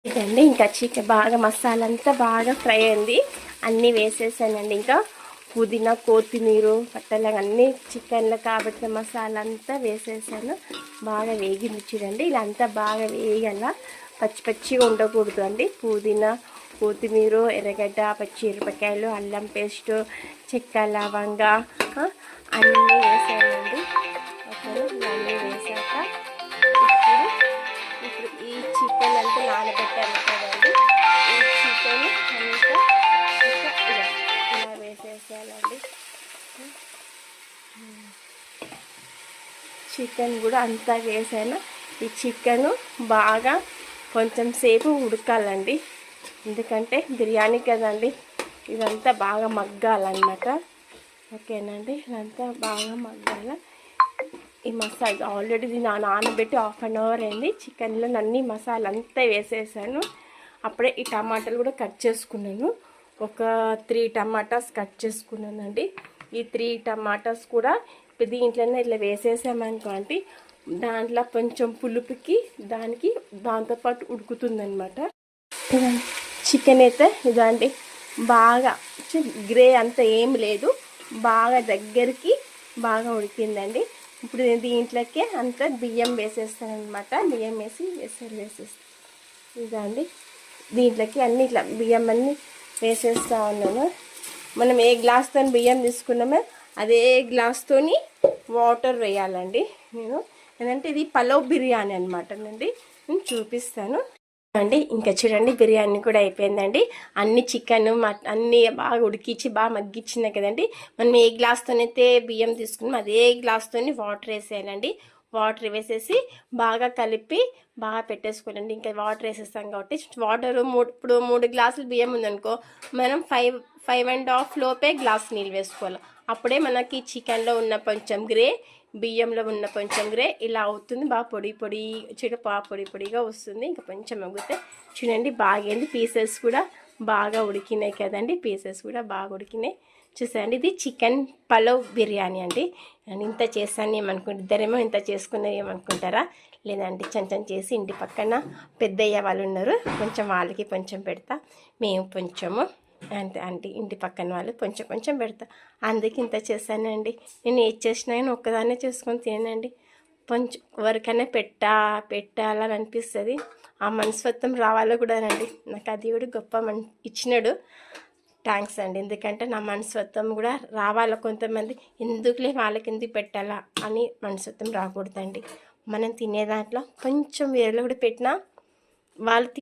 ఇదండి ఇంకా చికెన్ బాగా మసాలా అంతా బాగా ఫ్రై అయింది. అన్నీ వేసేసానండి. ఇంకా పుదీనా కొత్తిమీర పట్టలు అన్నీ చికెన్లో కాబట్టి మసాలా అంతా వేసేసాను. బాగా వేగింది చూడండి. ఇలా అంతా బాగా వేయాల, పచ్చి పచ్చిగా ఉండకూడదు అండి. పుదీనా కొత్తిమీర ఎర్రగడ్డ పచ్చిమిరపకాయలు అల్లం పేస్టు చెక్క లవంగా అన్నీ వేసానండి. ఓకే, ఇవన్నీ వేసాక ఇప్పుడు ఈ చికెన్ అంతా నానబెట్టాను కదండి. ఈ చికెన్ అంతా ఇలా వేసేసానండి. చికెన్ కూడా అంతా వేసాను. ఈ చికెన్ బాగా కొంచెం సేపు ఉడకాలండి, ఎందుకంటే బిర్యానీ కదండి, ఇదంతా బాగా మగ్గాలన్నమాట. ఓకేనండి, ఇదంతా బాగా మగ్గాల. ఈ మసాలా ఆల్రెడీ నానబెట్టి 1/2 అవర్ అయింది. చికెన్లో అన్ని మసాలా అంతా వేసేసాను. అప్పుడే ఈ టమాటాలు కూడా కట్ చేసుకున్నాను. ఒక 3 టమాటాస్ కట్ చేసుకున్నానండి. ఈ 3 టమాటాస్ కూడా దీంట్లోనే ఇట్లా వేసేసామనుకోండి, దాంట్లో కొంచెం పులుపుకి దానికి దాంతోపాటు ఉడుకుతుందనమాట. చికెన్ అయితే ఇదండి బాగా గ్రే అంతా ఏం లేదు, బాగా దగ్గరికి బాగా ఉడికిందండి. ఇప్పుడు దీంట్లోకి అంతా బియ్యం వేసేస్తాను అనమాట. బియ్యం వేసేస్తాను ఇదండి. దీంట్లోకి అన్ని ఇట్లా బియ్యం అన్నీ వేసేస్తూ ఉన్నాను. మనం ఏ గ్లాస్తో బియ్యం తీసుకున్నామో అదే గ్లాస్తోని వాటర్ వేయాలండి. నేను ఏంటంటే ఇది పలావ్ బిర్యానీ అనమాట అండి, నేను చూపిస్తాను అండి. ఇంకా చూడండి, బిర్యానీ కూడా అయిపోయిందండి. అన్ని చికెన్ అన్నీ బాగా ఉడికించి బాగా మగ్గించినాయి కదండి. మనం ఏ గ్లాస్తోనైతే బియ్యం తీసుకున్నామో అదే గ్లాస్తోని వాటర్ వేసేయాలండి. వాటర్ వేసేసి బాగా కలిపి బాగా పెట్టేసుకోవాలండి. ఇంకా వాటర్ వేసేస్తాం కాబట్టి వాటర్ ఇప్పుడు 3 గ్లాసులు బియ్యం ఉందనుకో, మనం 5.5 లోపే గ్లాస్ నీళ్ళు వేసుకోవాలి. అప్పుడే మనకి చికెన్లో ఉన్న కొంచెం గ్రే, బియ్యంలో ఉన్న కొంచెం గ్రే ఇలా అవుతుంది. బాగా పొడి పొడిగా వస్తుంది. ఇంకా కొంచెం మగ్గితే చూడండి బాగైంది. పీసెస్ కూడా బాగా ఉడికినాయి కదండి. పీసెస్ కూడా బాగా ఉడికినాయి చూసాండి. ఇది చికెన్ పలావ్ బిర్యానీ అండి. నేను ఇంత చేశాను ఏమనుకుంటే, ఇద్దరేమో ఇంత చేసుకున్నా ఏమనుకుంటారా? లేదండి, కొంచెం చేసి ఇంటి పక్కన పెద్దయ్య వాళ్ళు ఉన్నారు, కొంచెం వాళ్ళకి కొంచెం పెడతా, మేము కొంచెము అంటే ఇంటి పక్కన వాళ్ళు కొంచెం పెడతా, అందుకే ఇంత చేశానండి. నేను ఏది చేసినా కానీ ఒక్కదాన్నే చేసుకొని తినండి. కొంచెం ఎవరికైనా పెట్టాలని అనిపిస్తుంది. ఆ మనస్తత్వం రావాలో కూడా అండి. నాకు అది కూడా గొప్ప ఇచ్చినాడు. థ్యాంక్స్ అండి. ఎందుకంటే నా మనస్తత్వం కూడా రావాలి. కొంతమంది ఎందుకులే వాళ్ళకి ఎందుకు పెట్టాలా అని మనస్తత్వం రాకూడదండి. మనం తినే దాంట్లో కొంచెం వేరేలో కూడా పెట్టినా వాళ్ళు